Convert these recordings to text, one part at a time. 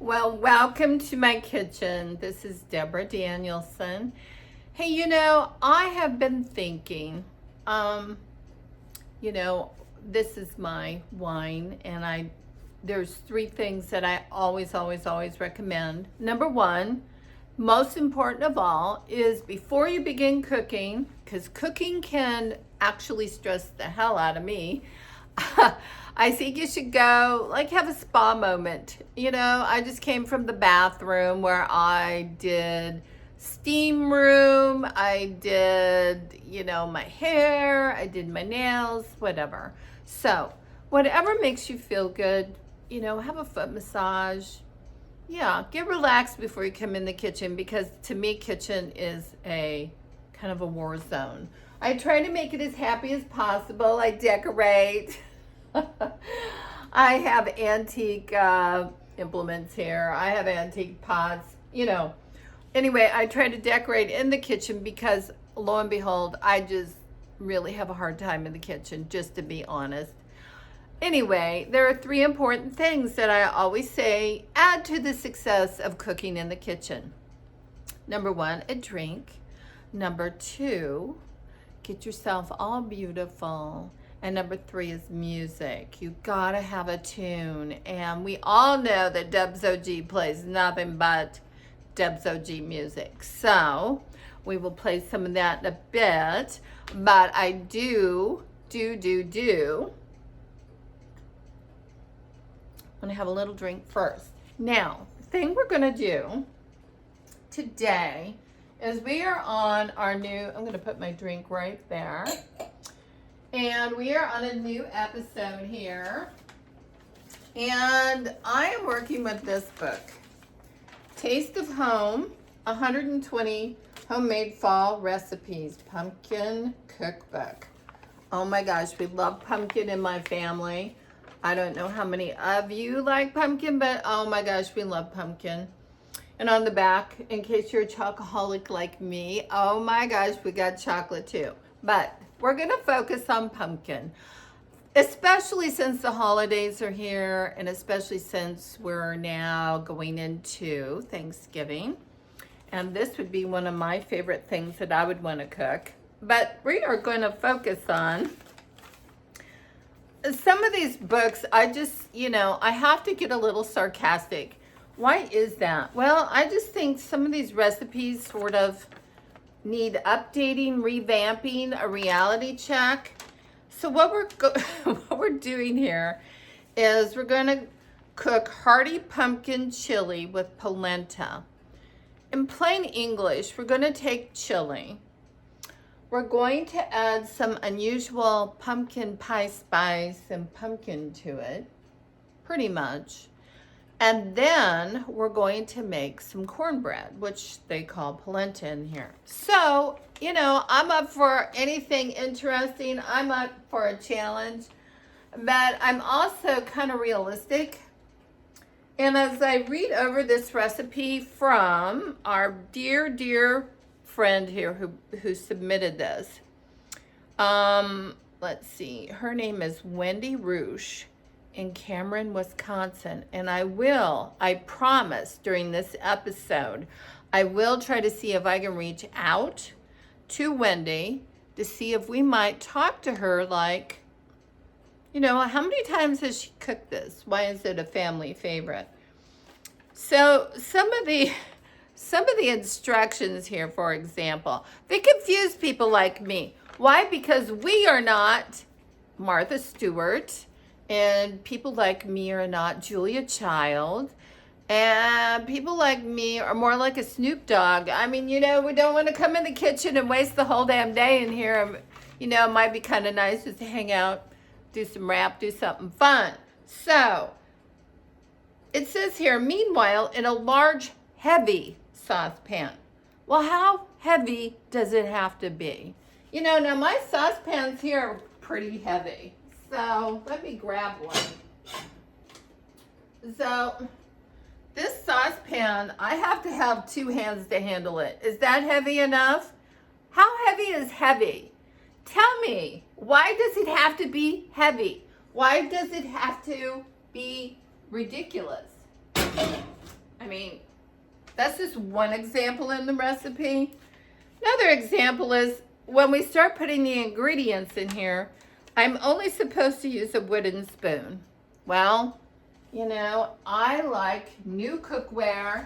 Well, welcome to my kitchen. This is Debra Danielsen. Hey, I have been thinking, this is my wine, and there's three things that I always recommend. Number one, most important of all, is before you begin cooking, because cooking can actually stress the hell out of me. I think you should go, have a spa moment. I just came from the bathroom where I did steam room, I did, my hair, I did my nails, whatever. So, whatever makes you feel good, have a foot massage. Yeah, get relaxed before you come in the kitchen, because to me, kitchen is a kind of a war zone. I try to make it as happy as possible. I decorate. I have antique implements here. I have antique pots, Anyway, I try to decorate in the kitchen because, lo and behold, I just really have a hard time in the kitchen, just to be honest. Anyway, there are three important things that I always say add to the success of cooking in the kitchen. Number one, a drink. Number two, get yourself all beautiful. And number three is music. You gotta have a tune. And we all know that Debz OG plays nothing but Debz OG music. So we will play some of that in a bit. But I do want to have a little drink first. Now, the thing we're gonna do today is we are on our new, I'm gonna put my drink right there. And we are on a new episode here. And I am working with this book, Taste of Home, 120 Homemade Fall Recipes, Pumpkin Cookbook. Oh my gosh, we love pumpkin in my family. I don't know how many of you like pumpkin, but oh my gosh, we love pumpkin. And on the back, in case you're a chocoholic like me, oh my gosh, we got chocolate too. But we're gonna focus on pumpkin, especially since the holidays are here, and especially since we're now going into Thanksgiving. And this would be one of my favorite things that I would wanna cook. But we are gonna focus on some of these books. I just, I have to get a little sarcastic. Why is that? Well, I just think some of these recipes sort of need updating, revamping, a reality check. So what we're doing here is we're going to cook hearty pumpkin chili with polenta. In plain English, we're going to take chili. We're going to add some unusual pumpkin pie spice and pumpkin to it, pretty much. And then we're going to make some cornbread, which they call polenta in here. So, I'm up for anything interesting. I'm up for a challenge, but I'm also kind of realistic. And as I read over this recipe from our dear friend here who submitted this, let's see, her name is Wendy Roosh in Cameron, Wisconsin. And I promise during this episode, I will try to see if I can reach out to Wendy to see if we might talk to her, how many times has she cooked this? Why is it a family favorite? So some of the instructions here, for example, they confuse people like me. Why? Because we are not Martha Stewart, and people like me are not Julia Child, and people like me are more like a Snoop Dogg. I mean, we don't want to come in the kitchen and waste the whole damn day in here. It might be kind of nice just to hang out, do some rap, do something fun. So, it says here, meanwhile, in a large, heavy saucepan. Well, how heavy does it have to be? Now my saucepans here are pretty heavy. So let me grab one. So this saucepan, I have to have two hands to handle it. Is that heavy enough? How heavy is heavy? Tell me, why does it have to be heavy? Why does it have to be ridiculous? mean, that's just one example in the recipe. Another example is when we start putting the ingredients in here, I'm only supposed to use a wooden spoon. Well, you know, I like new cookware.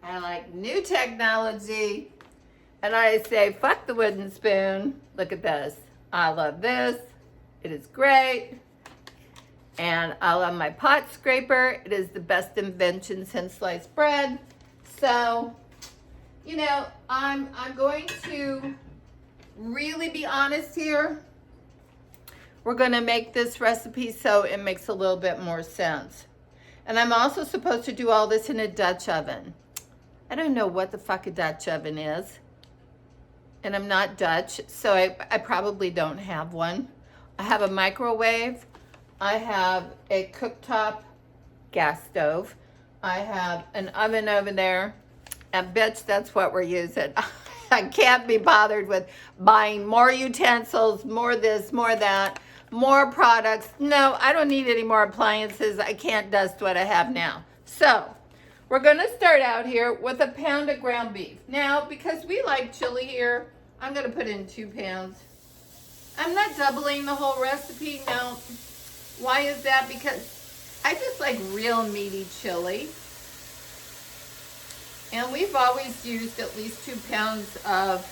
I like new technology. And I say, fuck the wooden spoon. Look at this. I love this. It is great. And I love my pot scraper. It is the best invention since sliced bread. So, you know, I'm going to really be honest here. We're going to make this recipe so it makes a little bit more sense. And I'm also supposed to do all this in a Dutch oven. I don't know what the fuck a Dutch oven is. And I'm not Dutch, so I probably don't have one. I have a microwave. I have a cooktop gas stove. I have an oven over there. And bitch, that's what we're using. I can't be bothered with buying more utensils, more this, more that, more products. No, I don't need any more appliances. I can't dust what I have now. So, we're going to start out here with a pound of ground beef. Now, because we like chili here, I'm going to put in 2 pounds. I'm not doubling the whole recipe, no. Why is that? Because I just like real meaty chili. And we've always used at least 2 pounds of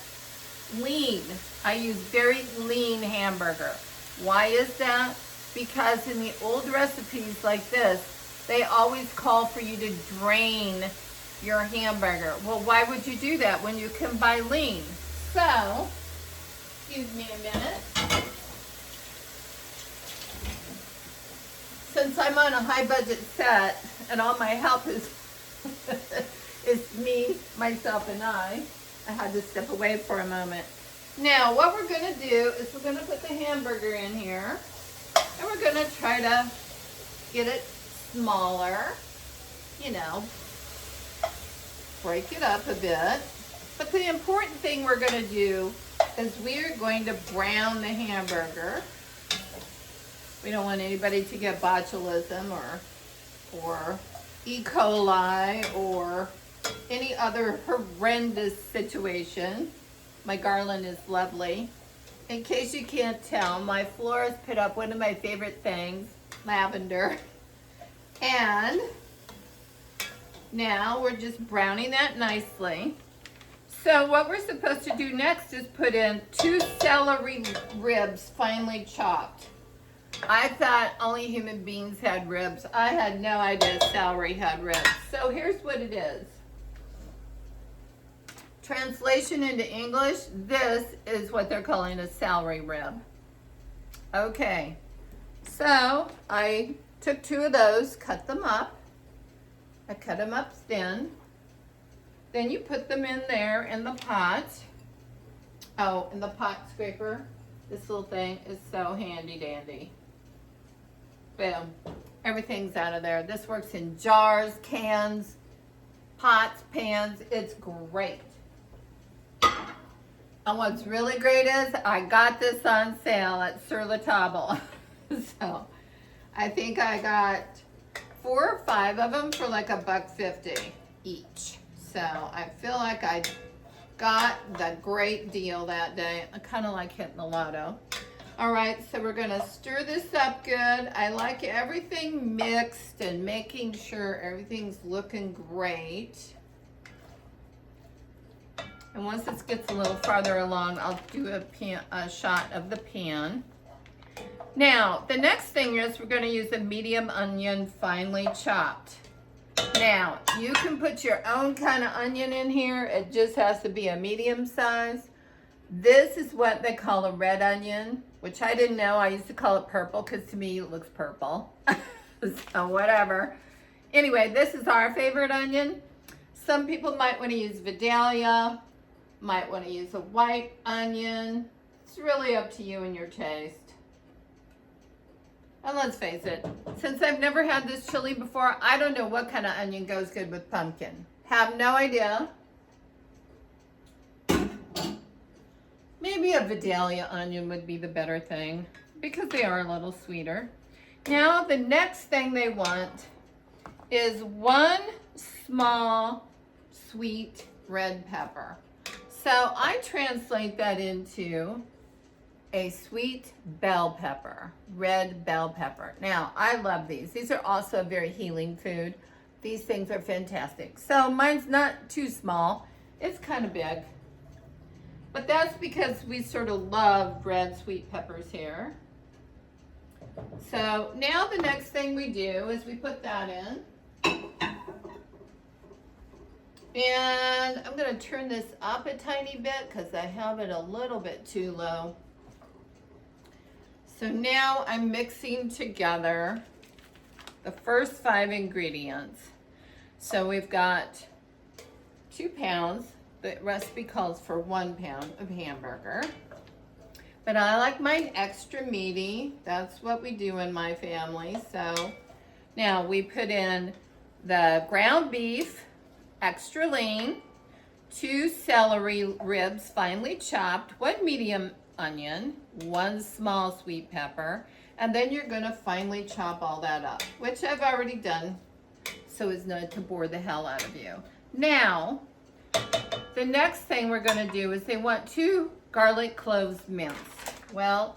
lean. I use very lean hamburger. Why is that? Because in the old recipes like this, they always call for you to drain your hamburger. Well, why would you do that when you can buy lean? So, excuse me a minute. Since I'm on a high budget set and all my help is is me, myself, and I had to step away for a moment. Now, what we're going to do is we're going to put the hamburger in here, and we're going to try to get it smaller, you know, break it up a bit. But the important thing we're going to do is we're going to brown the hamburger. We don't want anybody to get botulism or E. coli or any other horrendous situation. My garland is lovely. In case you can't tell, my florist put up one of my favorite things, lavender. And now we're just browning that nicely. So what we're supposed to do next is put in 2 celery ribs, finely chopped. I thought only human beings had ribs. I had no idea celery had ribs. So here's what it is. Translation into English, this is what they're calling a celery rib. Okay, so I took 2 of those, cut them up. I cut them up thin. Then you put them in there in the pot. Oh, in the pot scraper. This little thing is so handy dandy. Boom. Everything's out of there. This works in jars, cans, pots, pans. It's great. And what's really great is I got this on sale at Sur La Table. So I think I got 4 or 5 of them for like $1.50 each. So I feel like I got the great deal that day. I kind of like hitting the lotto. All right, so we're gonna stir this up good. I like everything mixed and making sure everything's looking great. And once this gets a little farther along, I'll do a shot of the pan. Now, the next thing is we're gonna use a medium onion finely chopped. Now, you can put your own kind of onion in here. It just has to be a medium size. This is what they call a red onion, which I didn't know. I used to call it purple because to me it looks purple. So whatever. Anyway, this is our favorite onion. Some people might want to use Vidalia, might want to use a white onion. It's really up to you and your taste. And let's face it, since I've never had this chili before, I don't know what kind of onion goes good with pumpkin. Have no idea. Maybe a Vidalia onion would be the better thing because they are a little sweeter. Now the next thing they want is 1 small, sweet red pepper. So I translate that into a sweet bell pepper, red bell pepper. Now, I love these. These are also a very healing food. These things are fantastic. So mine's not too small. It's kind of big. But that's because we sort of love red sweet peppers here. So now the next thing we do is we put that in. And I'm going to turn this up a tiny bit because I have it a little bit too low. So now I'm mixing together the first 5 ingredients. So we've got 2 pounds. The recipe calls for 1 pound of hamburger. But I like mine extra meaty. That's what we do in my family. So now we put in the ground beef, extra lean, 2 celery ribs finely chopped, 1 medium onion, 1 small sweet pepper, and then you're gonna finely chop all that up, which I've already done, so as not to bore the hell out of you. Now, the next thing we're gonna do is they want 2 garlic cloves minced. Well,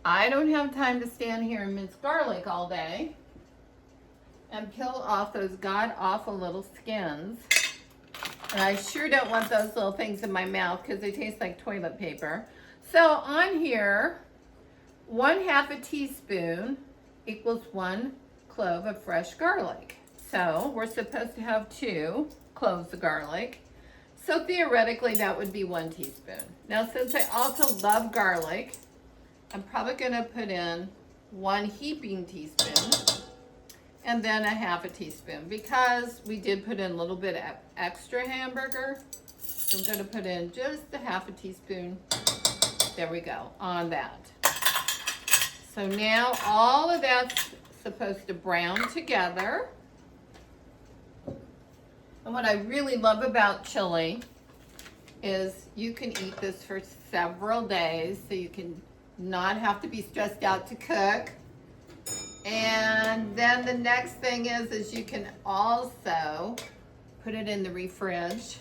I don't have time to stand here and mince garlic all day and peel off those god-awful little skins. And I sure don't want those little things in my mouth because they taste like toilet paper. So on here, 1/2 teaspoon equals 1 clove of fresh garlic. So we're supposed to have 2 cloves of garlic. So theoretically that would be 1 teaspoon. Now since I also love garlic, I'm probably gonna put in 1 heaping teaspoon and then 1/2 teaspoon because we did put in a little bit of extra hamburger. So I'm gonna put in just 1/2 teaspoon. There we go, on that. So now all of that's supposed to brown together. And what I really love about chili is you can eat this for several days, so you can not have to be stressed out to cook. And then the next thing is you can also put it in the refrige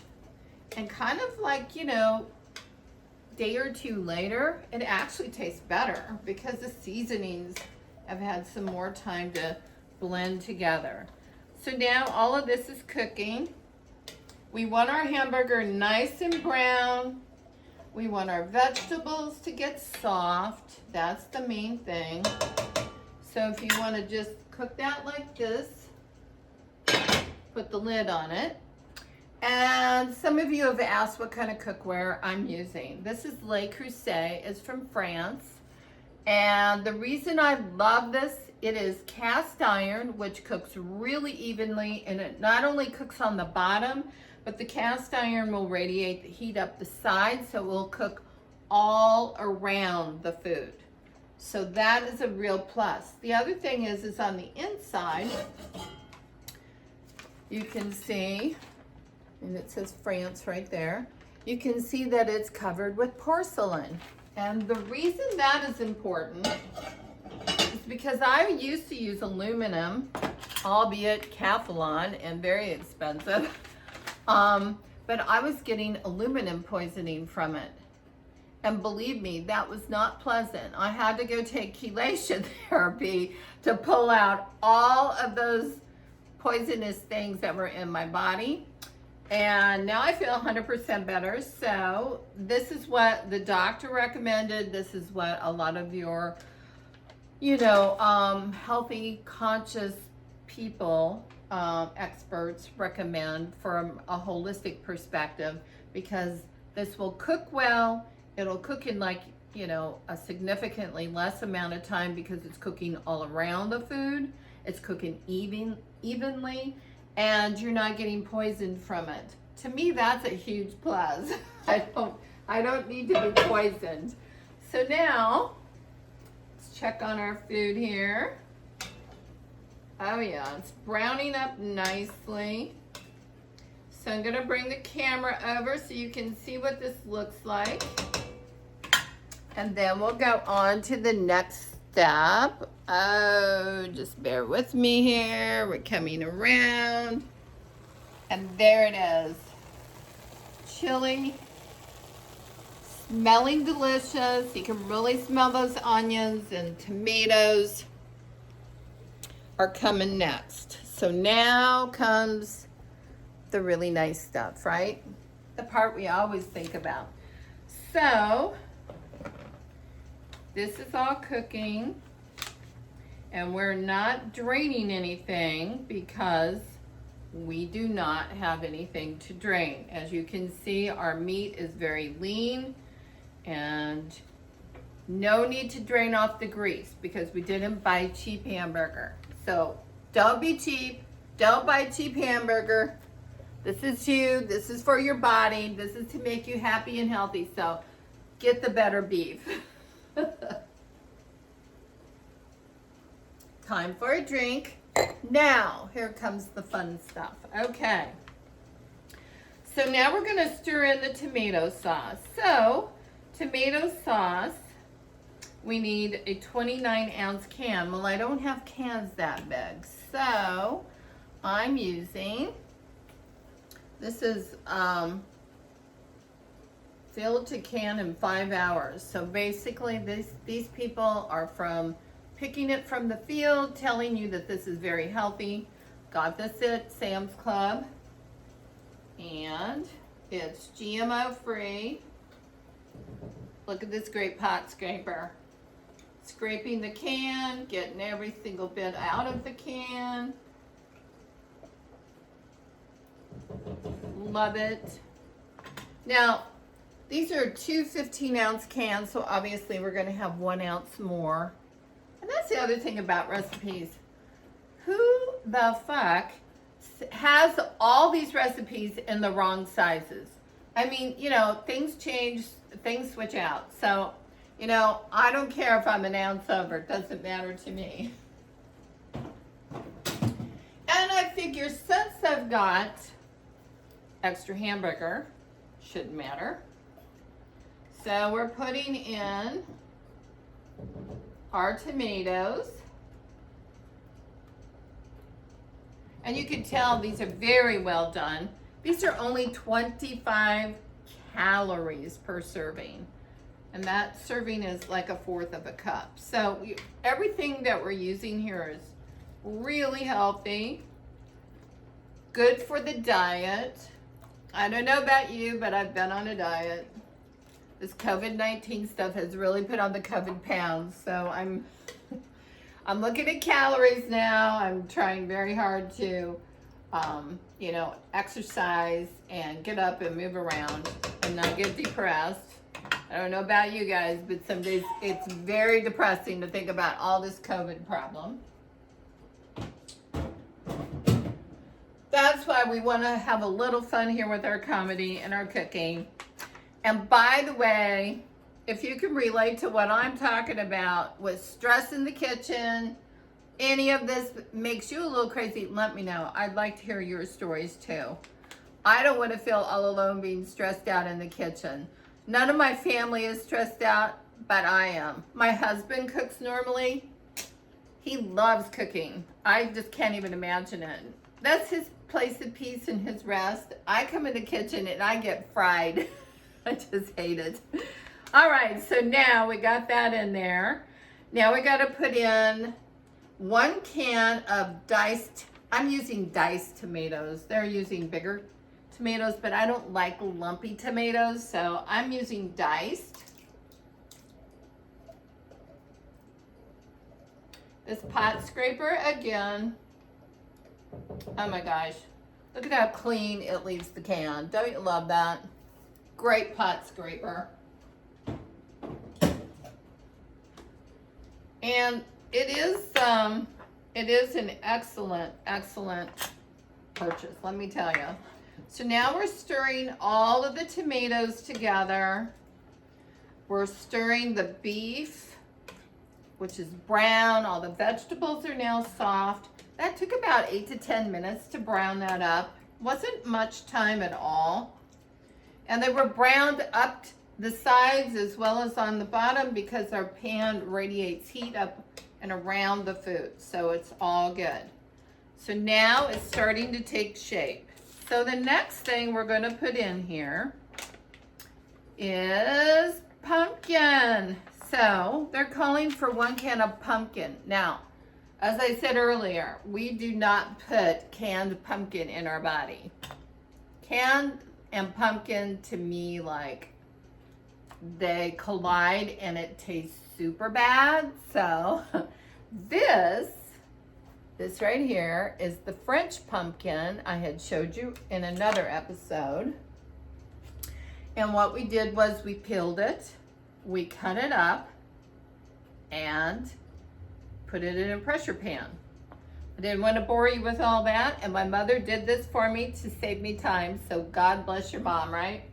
and kind of like, you know, day or 2 later, it actually tastes better because the seasonings have had some more time to blend together. So now all of this is cooking. We want our hamburger nice and brown. We want our vegetables to get soft. That's the main thing. So if you want to just cook that like this, put the lid on it. And some of you have asked what kind of cookware I'm using. This is Le Creuset. It's from France. And the reason I love this, it is cast iron, which cooks really evenly, and it not only cooks on the bottom, but the cast iron will radiate the heat up the side, so it will cook all around the food. So that is a real plus. The other thing is on the inside, you can see, and it says France right there, you can see that it's covered with porcelain. And the reason that is important is because I used to use aluminum, albeit Calphalon and very expensive, but I was getting aluminum poisoning from it. And believe me, that was not pleasant. I had to go take chelation therapy to pull out all of those poisonous things that were in my body. And now I feel 100% better. So this is what the doctor recommended. This is what a lot of your, you know, healthy, conscious people, experts recommend from a holistic perspective, because this will cook well. It'll cook in like, you know, a significantly less amount of time because it's cooking all around the food. It's cooking evenly, and you're not getting poisoned from it. To me, that's a huge plus. I don't need to be poisoned. So now, let's check on our food here. Oh yeah, it's browning up nicely. So I'm gonna bring the camera over so you can see what this looks like. And then we'll go on to the next step. Oh, just bear with me here. We're coming around. And there it is. Chili, smelling delicious. You can really smell those onions, and tomatoes are coming next. So now comes the really nice stuff, right? The part we always think about. So this is all cooking, and we're not draining anything because we do not have anything to drain. As you can see, our meat is very lean, and no need to drain off the grease because we didn't buy cheap hamburger. So don't be cheap. Don't buy cheap hamburger. This is you. This is for your body. This is to make you happy and healthy. So get the better beef. Time for a drink. Now, here comes the fun stuff. Okay. So now we're going to stir in the tomato sauce. So, tomato sauce, we need a 29-ounce can. Well, I don't have cans that big. So, I'm using, this is filled to can in 5 hours. So basically, these people are from picking it from the field, telling you that this is very healthy. Got this at Sam's Club. And it's GMO free. Look at this great pot scraper. Scraping the can, getting every single bit out of the can. Love it. Now, these are two 15-ounce cans, so obviously we're going to have 1 ounce more. And that's the other thing about recipes. Who the fuck has all these recipes in the wrong sizes? I mean, you know, things change, things switch out. So, you know, I don't care if I'm an ounce over. It doesn't matter to me. And I figure since I've got extra hamburger, shouldn't matter. So we're putting in our tomatoes. And you can tell these are very well done. These are only 25 calories per serving. And that serving is like 1/4 of a cup. So everything that we're using here is really healthy, good for the diet. I don't know about you, but I've been on a diet. This COVID-19 stuff has really put on the COVID pounds. So I'm looking at calories now. I'm trying very hard to, you know, exercise and get up and move around and not get depressed. I don't know about you guys, but some days it's very depressing to think about all this COVID problem. That's why we want to have a little fun here with our comedy and our cooking. And by the way, if you can relate to what I'm talking about with stress in the kitchen, any of this makes you a little crazy, let me know. I'd like to hear your stories too. I don't want to feel all alone being stressed out in the kitchen. None of my family is stressed out, but I am. My husband cooks normally. He loves cooking. I just can't even imagine it. That's his place of peace and his rest. I come in the kitchen and I get fried. I just hate it. All right, so now we got that in there. Now we got to put in 1 can of diced, I'm using diced tomatoes. They're using bigger tomatoes, but I don't like lumpy tomatoes, so I'm using diced. This pot scraper again. Oh my gosh. Look at how clean it leaves the can. Don't you love that? Great pot scraper. And it is an excellent, excellent purchase, let me tell you. So now we're stirring all of the tomatoes together. We're stirring the beef, which is brown. All the vegetables are now soft. That took about 8 to 10 minutes to brown that up. Wasn't much time at all. And they were browned up the sides as well as on the bottom because our pan radiates heat up and around the food. So it's all good. So now it's starting to take shape. So the next thing we're going to put in here is pumpkin. So they're calling for 1 can of pumpkin. Now, as I said earlier, we do not put canned pumpkin in our body. Canned and pumpkin, to me, like, they collide and it tastes super bad. So this right here is the French pumpkin I had showed you in another episode. And what we did was we peeled it, we cut it up, and put it in a pressure pan. I didn't want to bore you with all that, and my mother did this for me to save me time, so God bless your mom, right?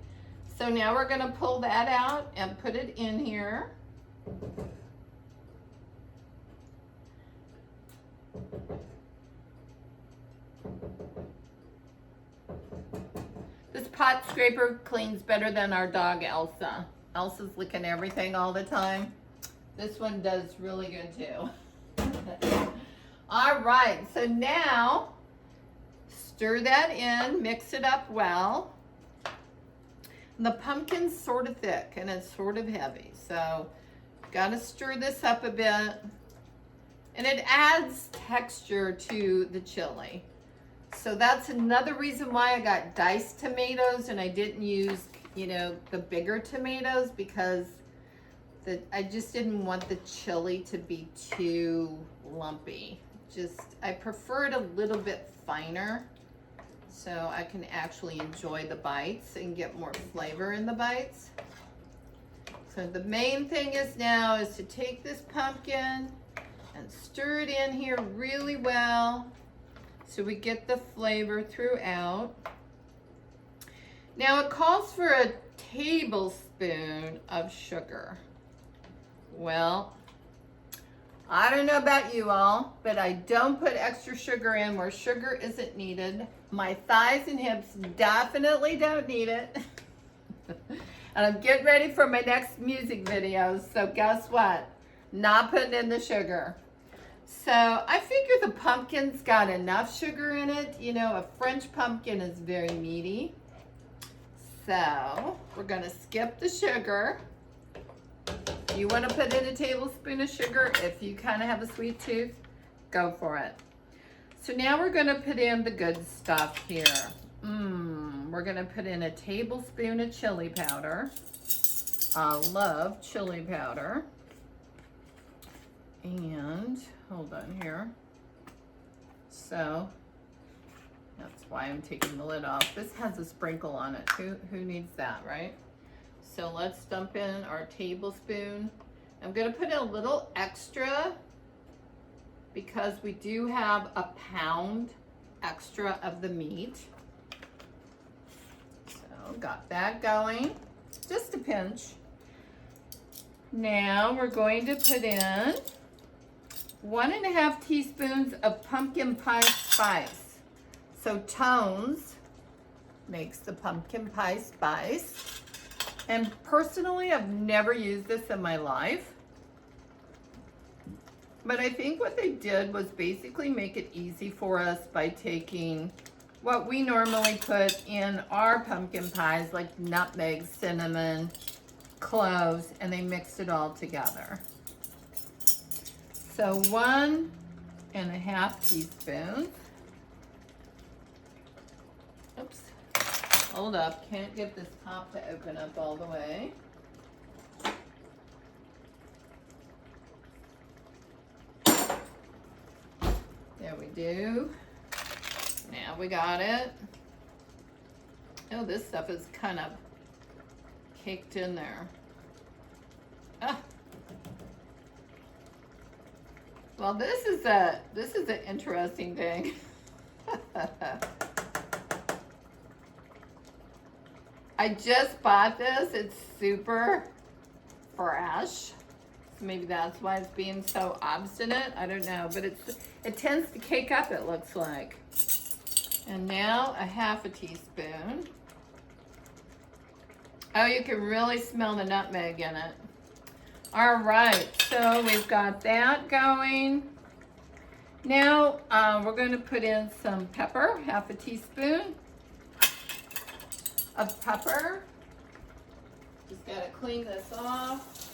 So now we're going to pull that out and put it in here. This pot scraper cleans better than our dog Elsa. Elsa's licking everything all the time. This one does really good too. All right, so now stir that in, mix it up well. The pumpkin's sort of thick and it's sort of heavy, so gotta stir this up a bit. And it adds texture to the chili. So that's another reason why I got diced tomatoes and I didn't use, the bigger tomatoes, because I just didn't want the chili to be too lumpy. I prefer it a little bit finer so I can actually enjoy the bites and get more flavor in the bites. So the main thing is now is to take this pumpkin and stir it in here really well so we get the flavor throughout. Now it calls for a tablespoon of sugar. Well, I don't know about you all, but I don't put extra sugar in where sugar isn't needed. My thighs and hips definitely don't need it. And I'm getting ready for my next music videos, so guess what? Not putting in the sugar. So I figure the pumpkin's got enough sugar in it. A French pumpkin is very meaty. So we're gonna skip the sugar. You want to put in a tablespoon of sugar. If you kind of have a sweet tooth, go for it. So now we're going to put in the good stuff here. We're going to put in a tablespoon of chili powder. I love chili powder. And hold on here. So that's why I'm taking the lid off. This has a sprinkle on it. Who needs that, right? So let's dump in our tablespoon. I'm going to put in a little extra because we do have a pound extra of the meat. So got that going. Just a pinch. Now we're going to put in 1.5 teaspoons of pumpkin pie spice. So Tones makes the pumpkin pie spice. And personally, I've never used this in my life. But I think what they did was basically make it easy for us by taking what we normally put in our pumpkin pies, like nutmeg, cinnamon, cloves, and they mixed it all together. So 1.5 teaspoons. Oops. Hold up, can't get this top to open up all the way. There we do. Now we got it. Oh, this stuff is kind of caked in there. Ah. Well, this is an interesting thing. I just bought this. It's super fresh. So maybe that's why it's being so obstinate. I don't know, but it tends to cake up, it looks like. And now 1/2 teaspoon. Oh, you can really smell the nutmeg in it. All right, so we've got that going. Now we're going to put in some pepper, 1/2 teaspoon. of pepper. Just gotta clean this off.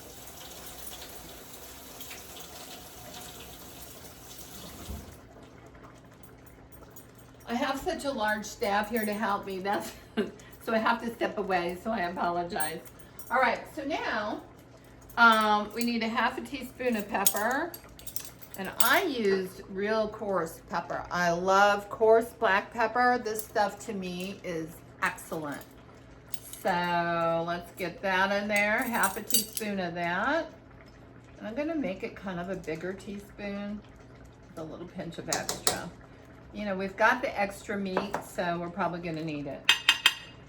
I have such a large staff here to help me. That's so I have to step away, so I apologize. All right, so now we need a half a teaspoon of pepper. And I used real coarse pepper. I love coarse black pepper. This stuff to me is excellent. So let's get that in there, half a teaspoon of that. And I'm gonna make it kind of a bigger teaspoon with a little pinch of extra. You know, we've got the extra meat, so we're probably gonna need it.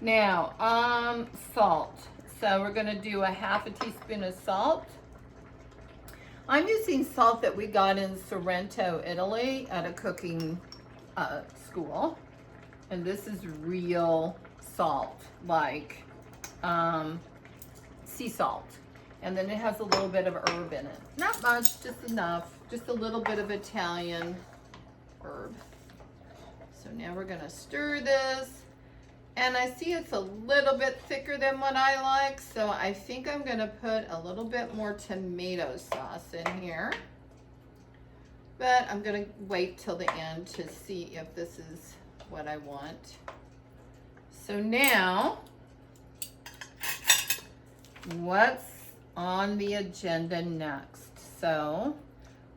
Now, salt. So we're gonna do a half a teaspoon of salt. I'm using salt that we got in Sorrento, Italy at a cooking school. And this is real salt, like sea salt. And then it has a little bit of herb in it. Not much, just enough. Just a little bit of Italian herb. So now we're gonna stir this. And I see it's a little bit thicker than what I like, so I think I'm gonna put a little bit more tomato sauce in here. But I'm gonna wait till the end to see if this is what I want. So now, what's on the agenda next? So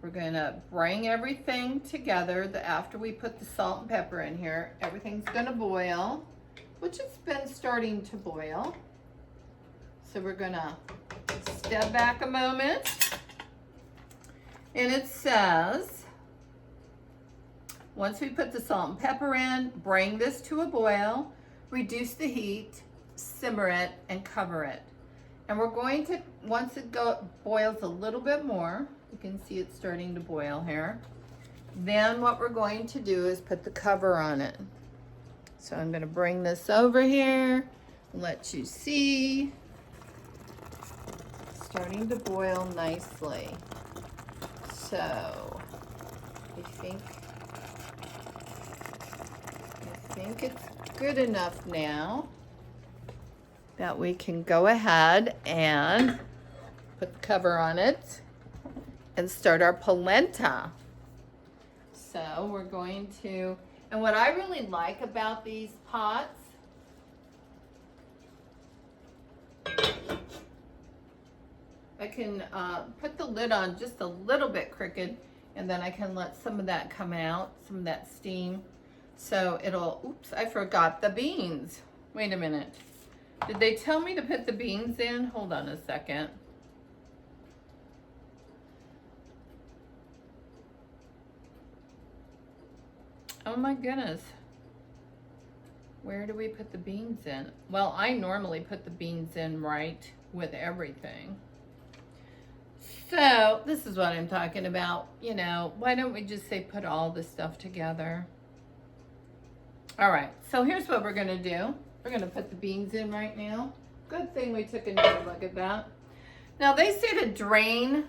we're gonna bring everything together. After we put the salt and pepper in here, everything's gonna boil, which has been starting to boil. So we're gonna step back a moment. And it says, once we put the salt and pepper in, bring this to a boil, reduce the heat, simmer it, and cover it. And we're going to, once it boils a little bit more, you can see it's starting to boil here. Then what we're going to do is put the cover on it. So I'm gonna bring this over here, let you see. It's starting to boil nicely. So I think it's good enough now that we can go ahead and put the cover on it and start our polenta. So we're going to, and what I really like about these pots, I can put the lid on just a little bit crooked, and then I can let some of that come out, some of that steam. So it'll, oops, I forgot the beans. Wait a minute. Did they tell me to put the beans in? Hold on a second. Oh my goodness. Where do we put the beans in? Well, I normally put the beans in right with everything. So this is what I'm talking about. You know, why don't we just say put all the stuff together? All right, so here's what we're gonna do. We're gonna put the beans in right now. Good thing we took another look at that. Now they say to drain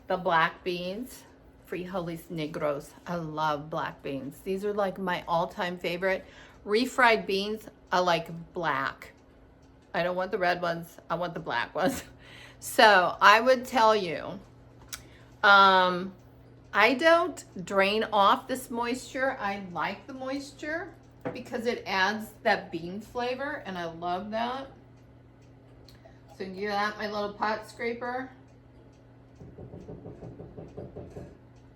the black beans. Frijoles negros. I love black beans. These are like my all-time favorite. Refried beans, I like black. I don't want the red ones. I want the black ones. So I would tell you, I don't drain off this moisture. I like the moisture because it adds that bean flavor, and I love that. So you got my little pot scraper.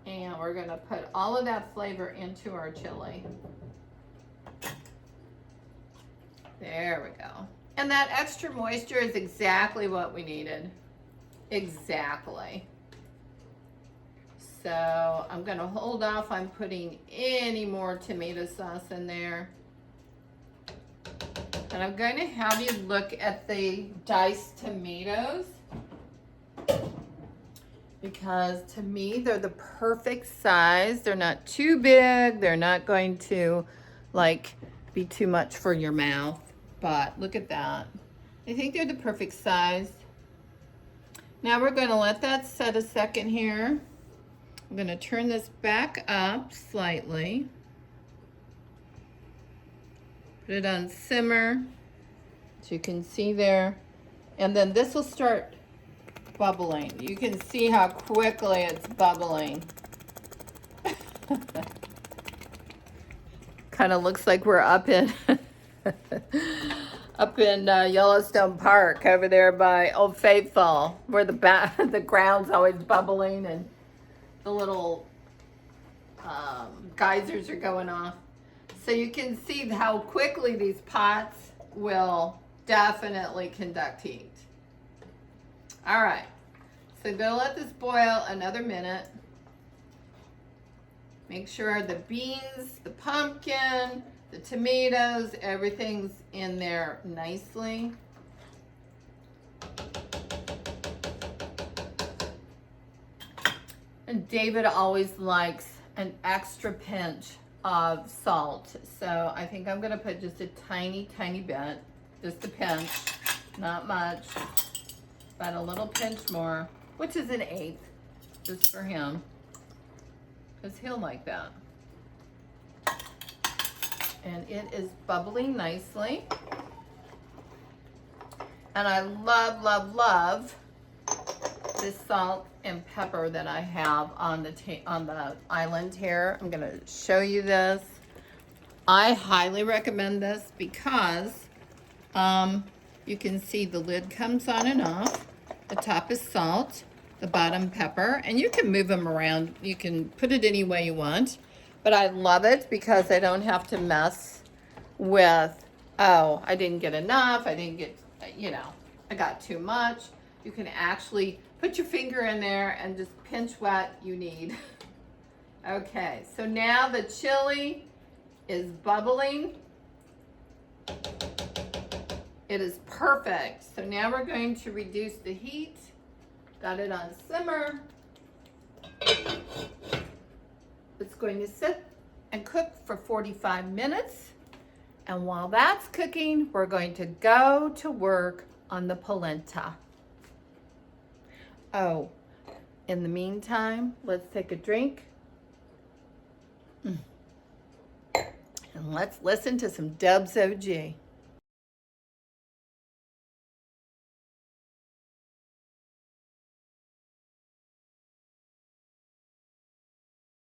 And we're gonna put all of that flavor into our chili. There we go. And that extra moisture is exactly what we needed. Exactly. So I'm gonna hold off on putting any more tomato sauce in there. And I'm going to have you look at the diced tomatoes, because to me they're the perfect size. They're not too big. They're not going to like be too much for your mouth, but look at that. I think they're the perfect size. Now we're going to let that set a second here. I'm going to turn this back up slightly. Put it on simmer, So you can see there. And then this will start bubbling. You can see how quickly it's bubbling. Kind of looks like we're up in Yellowstone Park over there by Old Faithful, where the ground's always bubbling and the little geysers are going off. So you can see how quickly these pots will definitely conduct heat. All right, so go let this boil another minute. Make sure the beans, the pumpkin, the tomatoes, everything's in there nicely. And David always likes an extra pinch of salt. So I think I'm gonna put just a tiny, tiny bit, just a pinch, not much, but a little pinch more, which is an eighth, just for him, because he'll like that. And it is bubbling nicely. And I love, love, love this salt and pepper that I have on the island here. I'm gonna show you this. I highly recommend this because you can see the lid comes on and off. The top is salt, the bottom pepper, and you can move them around. You can put it any way you want, but I love it because I don't have to mess with, oh, I didn't get enough, I didn't get, you know, I got too much. You can actually put your finger in there and just pinch what you need. Okay, so now the chili is bubbling. It is perfect. So now we're going to reduce the heat. Got it on simmer. It's going to sit and cook for 45 minutes. And while that's cooking, we're going to go to work on the polenta. Oh, in the meantime, let's take a drink. And let's listen to some Debz OG.